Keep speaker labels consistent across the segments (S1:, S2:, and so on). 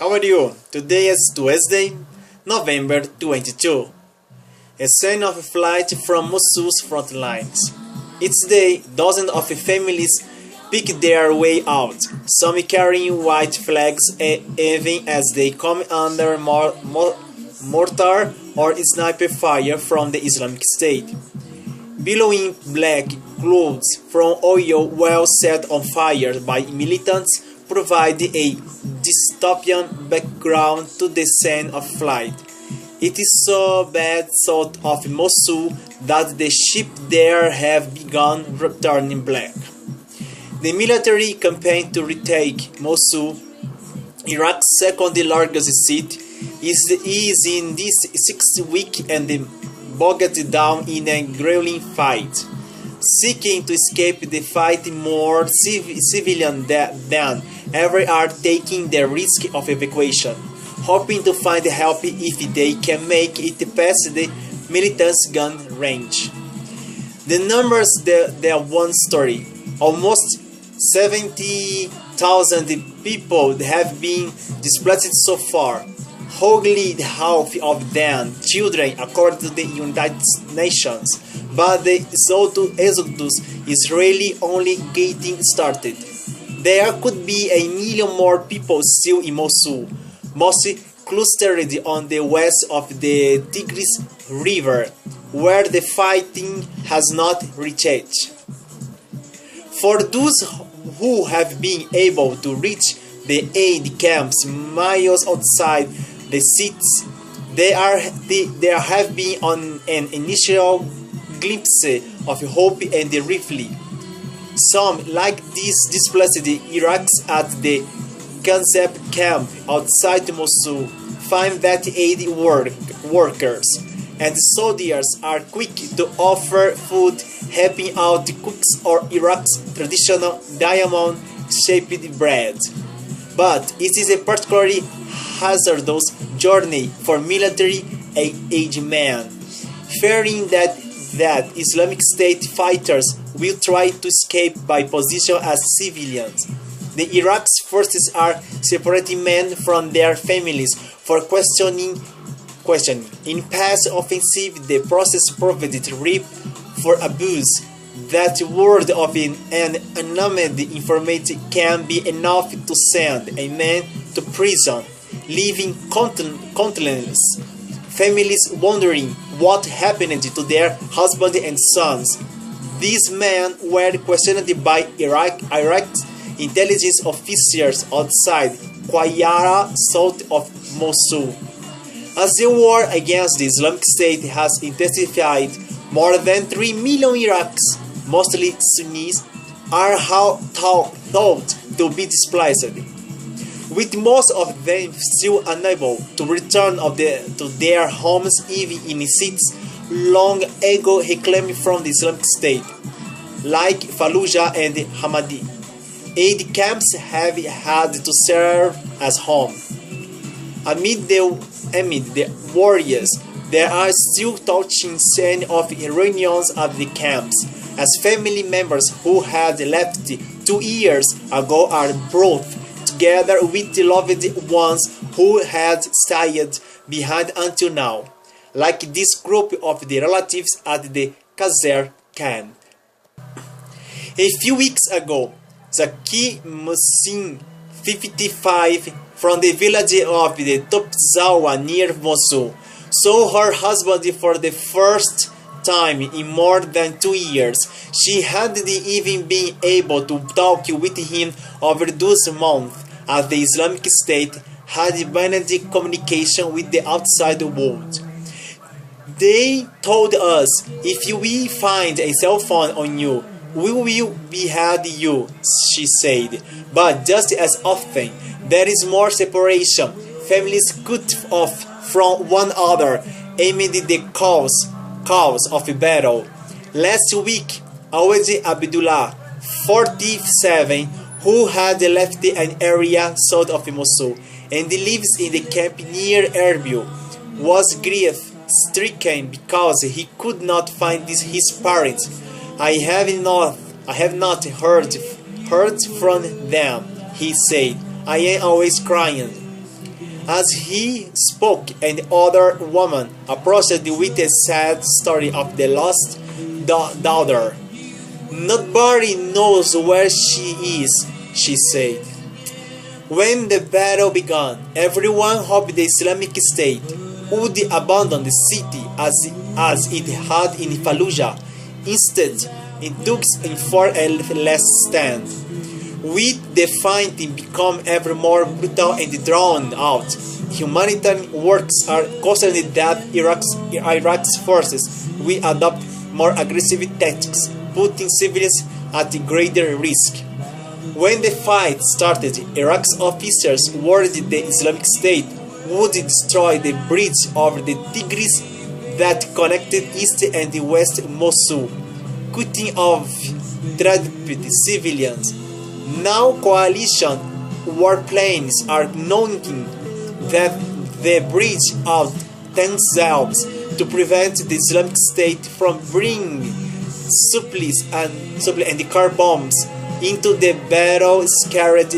S1: How are you? Today is Tuesday, November 22. A scene of a flight from Mosul's front lines. Each day, dozens of families pick their way out, some carrying white flags even as they come under mortar or sniper fire from the Islamic State. Billowing black clouds from oil wells set on fire by militants provide a dystopian background to the scene of flight. It is so bad south of Mosul that the ships there have begun turning black. The military campaign to retake Mosul, Iraq's second largest city, is in this sixth week and bogged down in a grueling fight. Seeking to escape the fight, more civilians than ever are taking the risk of evacuation, hoping to find help if they can make it past the militants' gun range. The numbers they are one story. Almost 70,000 people have been displaced so far, hardly half of them children according to the United Nations, but the exodus is really only getting started. There could be 1 million more people still in Mosul, mostly clustered on the west of the Tigris River, where the fighting has not reached. For those who have been able to reach the aid camps miles outside the cities, there have been an initial glimpse of hope and relief. Some, like these displaced Iraqis at the Kanzab camp outside Mosul, find that aid workers and soldiers are quick to offer food, helping out cooks or Iraq's traditional diamond-shaped bread. But it is a particularly hazardous journey for military-aged men, fearing that Islamic State fighters will try to escape by position as civilians. The Iraq's forces are separating men from their families for questioning. In past offensive, the process proved ripe for abuse. That word of an unarmed informant can be enough to send a man to prison, leaving countless families wondering what happened to their husbands and sons. These men were questioned by Iraq's intelligence officers outside Qayyara, south of Mosul. As the war against the Islamic State has intensified, more than 3 million Iraqis, mostly Sunnis, are thought to be displaced, with most of them still unable to return to their homes even in cities long ago reclaimed from the Islamic State, like Fallujah and Hamadi. Aid camps have had to serve as home. Amid the warriors, there are still touching scenes of reunions at the camps, as family members who had left 2 years ago are brought together with the loved ones who had stayed behind until now, like this group of the relatives at the Kazer camp. A few weeks ago, Zaki Musin, 55, from the village of the Topzawa near Mosul, saw her husband for the first time in more than 2 years. She hadn't even been able to talk with him over those months, as the Islamic State had banned communication with the outside world. They told us, if we find a cell phone on you, we will behead you, she said. But just as often, there is more separation. Families cut off from one another amid the chaos of a battle. Last week, Awad Abdullah, 47, who had left an area south of Mosul and lives in the camp near Erbil, was grief-stricken because he could not find his parents. I have not heard from them, he said. I am always crying. As he spoke, an other woman approached with a sad story of the lost daughter. "Nobody knows where she is," she said. When the battle began, everyone hoped the Islamic State would abandon the city as it had in Fallujah. Instead, it took for a last stand. With the fighting become ever more brutal and drawn out, humanitarian works are concerned that Iraq's forces will adopt more aggressive tactics, putting civilians at greater risk. When the fight started, Iraq's officers warned the Islamic State would destroy the bridge over the Tigris that connected East and West Mosul, cutting off trapped civilians. Now coalition warplanes are knocking that the bridge out themselves to prevent the Islamic State from bringing supplies and car bombs into the battle-scarred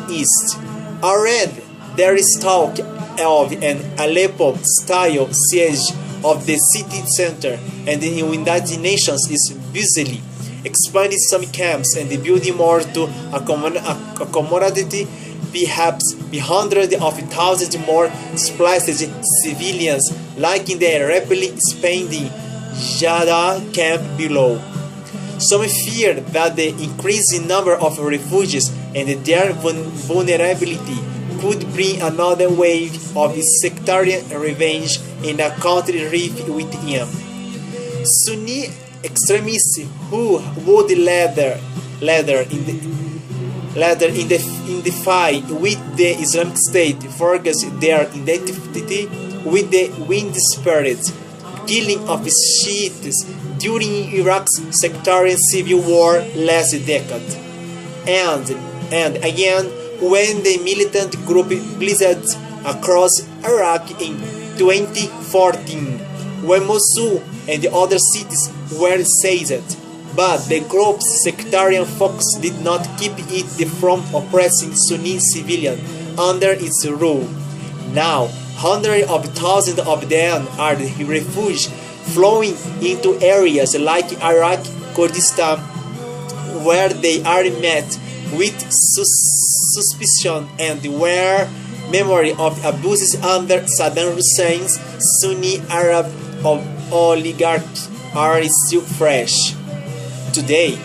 S1: east. Already there is talk of an Aleppo-style siege of the city center, and the United Nations is busily expanding some camps and building more to accommodate perhaps hundreds of thousands more displaced civilians, like in the rapidly expanding Jada camp below. Some fear that the increasing number of refugees and their vulnerability could bring another wave of sectarian revenge in a country rife with him. Sunni extremists who would later in the fight with the Islamic State forged their identity with the wind spirit, killing of Shiites during Iraq's sectarian civil war last decade. And again, when the militant group blitzed across Iraq in 2014, when Mosul and the other cities were seized, but the group's sectarian focus did not keep it from oppressing Sunni civilians under its rule. Now, hundreds of thousands of them are refugees flowing into areas like Iraq, Kurdistan, where they are met with suspicion and where memory of abuses under Saddam Hussein's Sunni Arab oligarchy are still fresh. Today,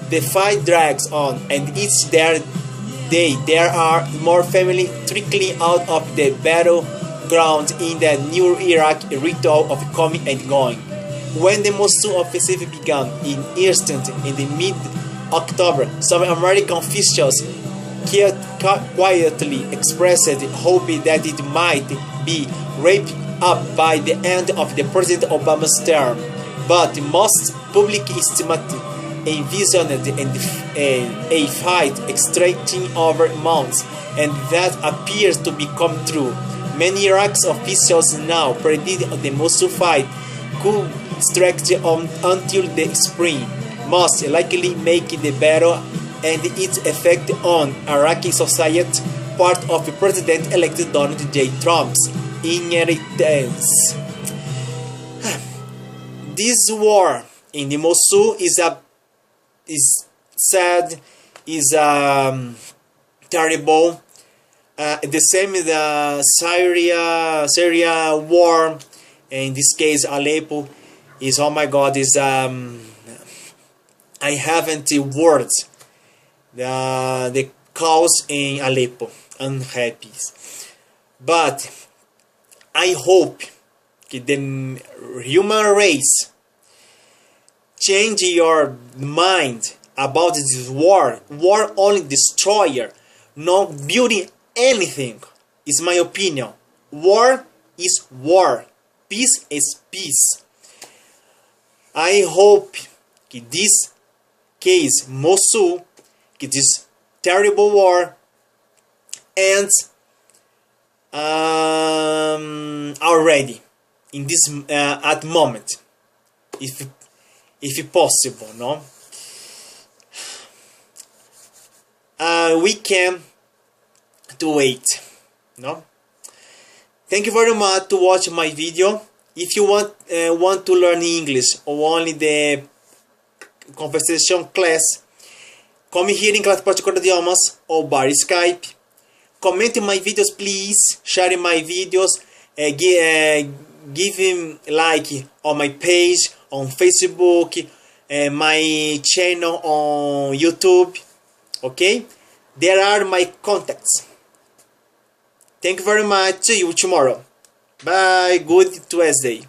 S1: the fight drags on, and each day there are more families trickling out of the battleground in the new Iraq ritual of coming and going. When the Mosul offensive began in earnest in the mid-October, some American officials quietly expressed hope that it might be wrapped up by the end of the President Obama's term, but most public estimates envisioned a fight extending over months, and that appears to become true. Many Iraqi officials now predict the Mosul fight could stretch on until the spring, most likely making the battle and its effect on Iraqi society part of President-elect Donald J. Trump's inheritance. This war in the Mosul is sad, is terrible. The same as the Syria war, in this case Aleppo, is, oh my God, is I haven't words. The cause in Aleppo, unhappy. But I hope the human race change your mind about this war. War only destroyer, not building anything, is my opinion. War is war. Peace is peace. I hope this case, Mosul, this terrible war, ends already in this at moment, if possible, no. We can to wait, No? Thank you very much to watch my video. If you want to learn English or only the conversation class, come here in Classe Particular Idiomas or by Skype. Comment my videos, please. Share my videos. Give him like on my page on Facebook, my channel on YouTube. Okay, there are my contacts. Thank you very much. See you tomorrow. Bye. Good Tuesday.